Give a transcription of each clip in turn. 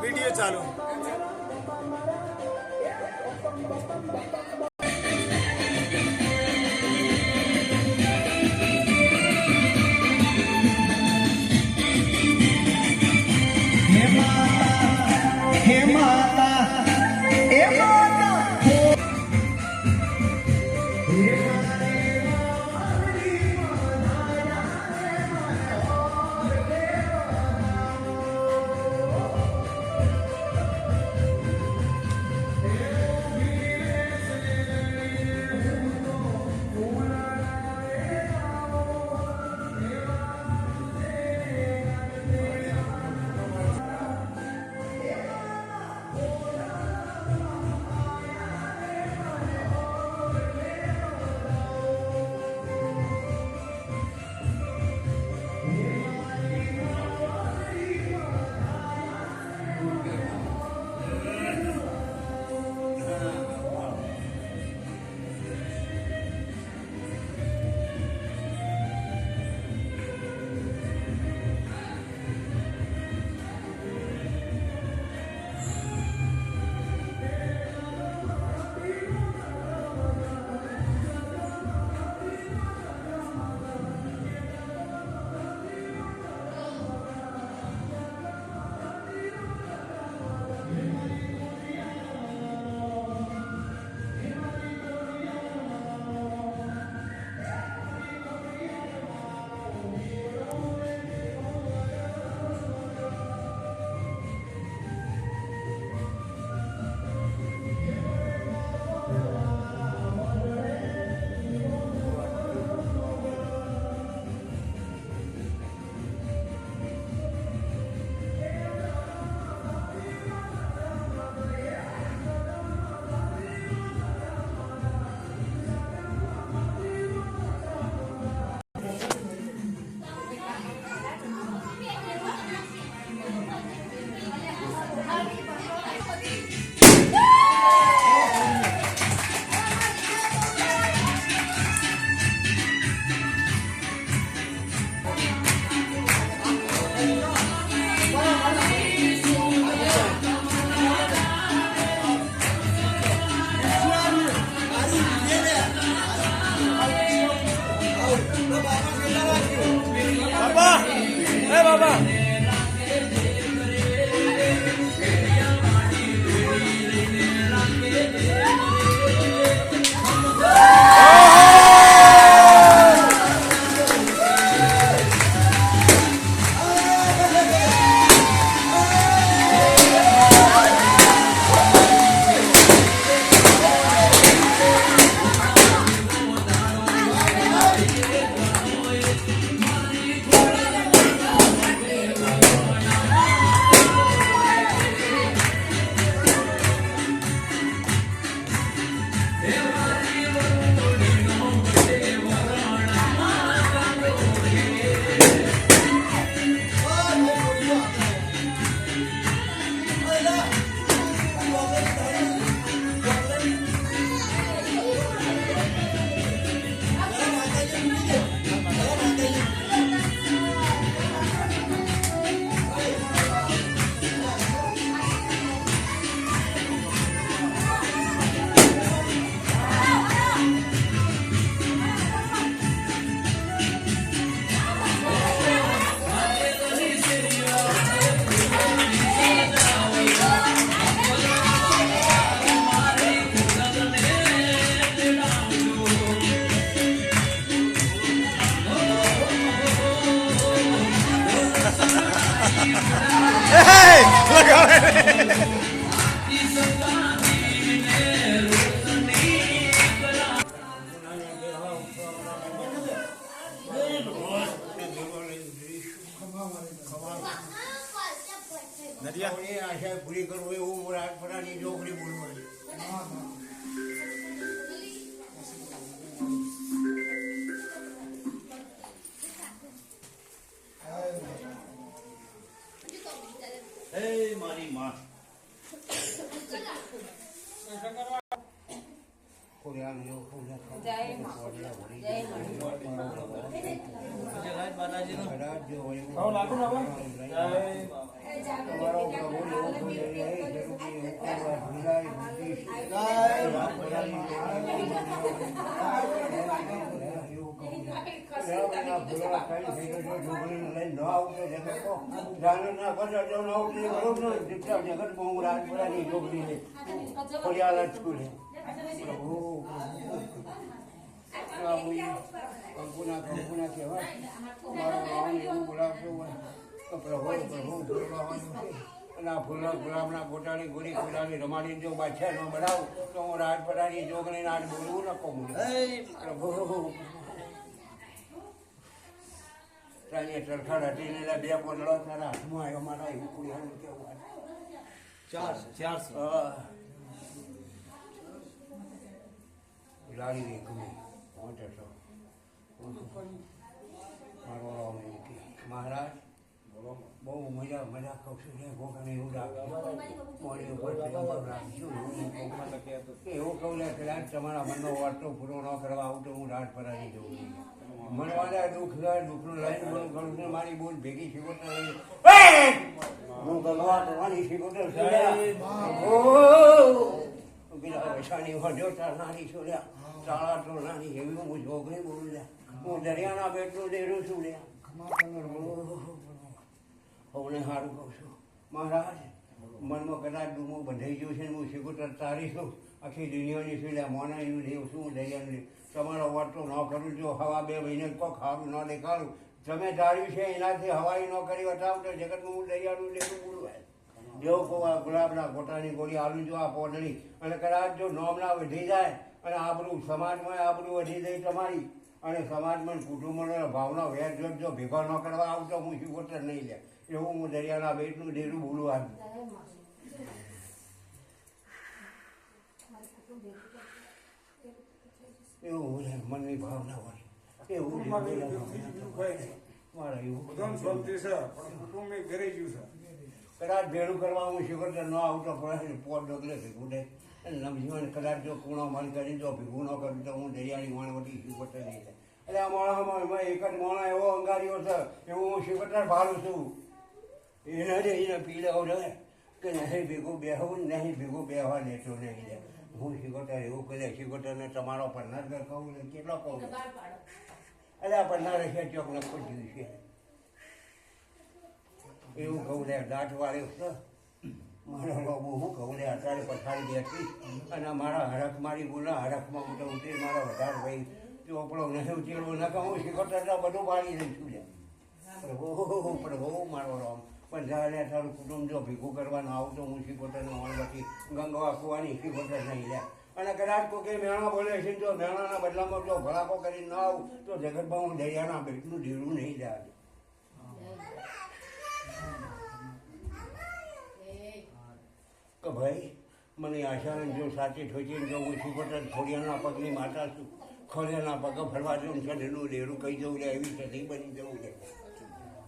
Video चालू આશા પૂરી કરવું એવું રાજપરાની ચોકડી બોલવાની. મારી માં ગુલાબના ગોટાની ગોળી ગુલાબી રમાડી જો બાદશાહ ન બનાવું તો હું રાજપરાની જોગણી નાટ બોલવું ન કહું. પ્રભુ તારી સરખા હટીને બે પોદળો તારા હાથમાં આવ્યો મારા એવું કુડિયાનું કેવું 400 લાડી ગમે 500 મારો મહારાજ બહુ મજા કહું છું ને ગોગાને એવું મોડી ઉપર એવું કહું ને કદાચ તમારા મનનો વાર્તો પૂરો ન કરવા આવું તો હું રાજપરાની જવું. મનવાના દુઃખનું લઈને બોલું કરું છું. મારી બોલ ભેગી શીખોતર હું ગલવા કરવાની શીખોતર પૈસાની વધ્યો નાની છોડ્યા ચાળા તો નાની એવી હું છોકરી બોલું લ્યા. હું દરિયાના બેટનું દેરું છું લ્યા. હવે સારું કહું છું મહારાજ મનમાં કદાચ ડૂમો બંધાઈ ગયો છે. હું શીખોતર તારી છું આખી દુનિયાની છું લ્યા. મોનાનું દેવ શું દરિયાનું તમારો વાર્તો ન કરું. જો હવા 2 મહિને કોક સારું ન દેખાડું તમે ધાર્યું છે એનાથી હવાઈ ન કરી બતાવું તો જગતનું હું દરિયાનું લેવું બોલું. જેવો કહું ગુલાબના ગોટાની ગોળી આલું જો આ પોદળી અને કદાચ જો નોમના વધી જાય અને આબરું સમાજમાં આબરું વધી જાય તમારી અને સમાજમાં કુટુંબનો ભાવનો વેર જો ભેગો ન કરવા આવતો હું શીખોતર નહીં લે એવું હું દરિયાના બેટનું ડેરું બોલું. આ એવું મનની ભાવના હોય એવું મારા એવું ઘરે ગયું છે. કદાચ ભેડું કરવા હું શીખોતર ન આવતો પડે પોટ ડગલે ભેગું દે નમજીવન કદાચ જો કૂણો મન કરી જો ભેગું ન કરું તો હું દરિયાની માણવટી શીખોતર નહીં થાય. એટલે આ માણસમાં એમાં એક જ માણસ એવો અંગાર્યો છે એવું હું શીખોતર ભાડું છું. એને પી લેવું છે કે નહીં ભેગું બેહવું નહીં ભેગું બેહવા લેતો નહીં. હું શીખોતર એવું કરે શીખોતરને તમારો પન્નાર ઘર કહું ને કેટલો કહું એટલે આ પન્નાર છે ચોક નક્કો જીવ છે એવું કહું લે. દાંત વાળ્યો છે મારો બાબુ હું કહું લે અત્યારે પથારી બેઠી અને મારા હરખ મારી બોલા હરખમાં હું તો ઉતરી મારા વધારે ભાઈ ચોપડો નહીં ઉતેડવો ન કહું શીખોતર બધું પાડી દઈશું લે. પ્રભુ મારો રામ પણ જાણે તારું કુટુંબ જો ભેગું કરવાનું આવું તો હું શીખોતરનો વણવાથી ગંગવા કુવાની શીખોતર નહીં લે. અને કદાચ કોઈ મેણા બોલે છે જો મેણાના બદલામાં જો ભડાકો કરીને ન આવું તો જગતમાં હું દરિયાના બેટનું ઢીરું નહીં જાય. કે ભાઈ મને આશા જો સાચી ઠોચીને જો હું શીખોતર ખોડિયાના પગની માતા છું. ખોડિયાના પગ ફરવા જવું છે ઢેલું ડેરું કહી જવું લે એવી સતી બની જવું લે.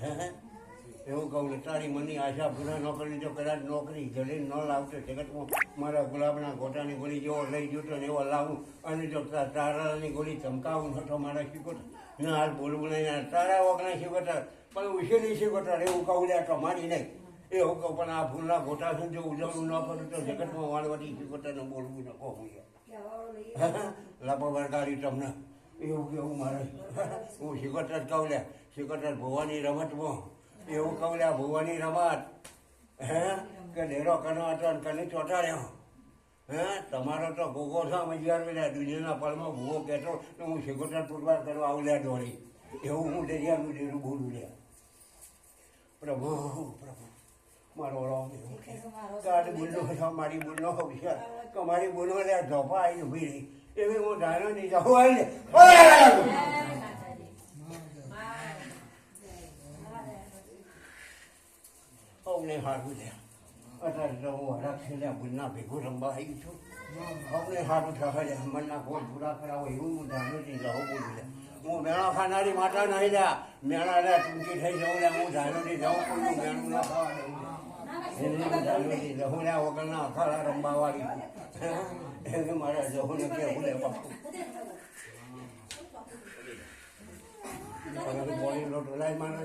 હે એવું કહું ને તારી મનની આશા પૂરા ન કરી જો કદાચ નોકરી જલી ન લાવતો જગતમાં મારા ગુલાબના ગોટાની ગોળી જેવો લઈ જતો ને એવો લાવું અને જો તારાની ગોળી ચમકાવું નતો મારા શીખોતર ને હાલ બોલવું નહીં તારા વગરના શીખોતર પણ ઉછેરી શીખોતર એવું કહું લે કમાડી નહીં એવું કહું. પણ આ ફૂલના ગોટા સુધી જો ઉજવણું ન કરું તો જગતમાં વાળવાથી શીખોતરને બોલવું ન કહું લાપો વળગાડી તમને એવું કેવું મારે હું શીખોતર કહું લે શીખોતર ભોવાની રમતમાં એવું કહું લે ભુવાની રમત હે કે ડેરો કનો હતો કને ચોંટાડ્યો. હે તમારો તો ભોગો છે મજિયાર લે દુનિયાના પળમાં ભૂવો કહેતો તો હું શીખોતર પુરવાર કરવા આવું લે દોડી એવું હું દરિયાનું ડેરું બોલું લે. પ્રભુ પ્રભુ મારો રામ એવું છે કે આ બોલનો છે મારી બોલનો છે કે મારી બોલનો લે ધોપા આવી ઊભી રહી એવી હું ધારો નહીં જાઉં આવી અમને સારું છે અત્યારે તો હું હરાક છે ભૂલના ભેગું રમવા આવી છું અમને સારું થશે મનના કોલ પૂરા કરાવો એવું હું ધારો નહીં જાઉં બોલું લે હું મેળા ખાનારી માતા નહીં લ્યા મેળા લે ટૂંકી થઈ જવું લે હું ધારો નહીં જાઉં કોઈનું મેળું ના ખાવા દઉં જહુને વગરના અખાડા રમવા વાળી એને મારા જહુને કેવું લે બાપુ બોડી લોટ લાઈ મારે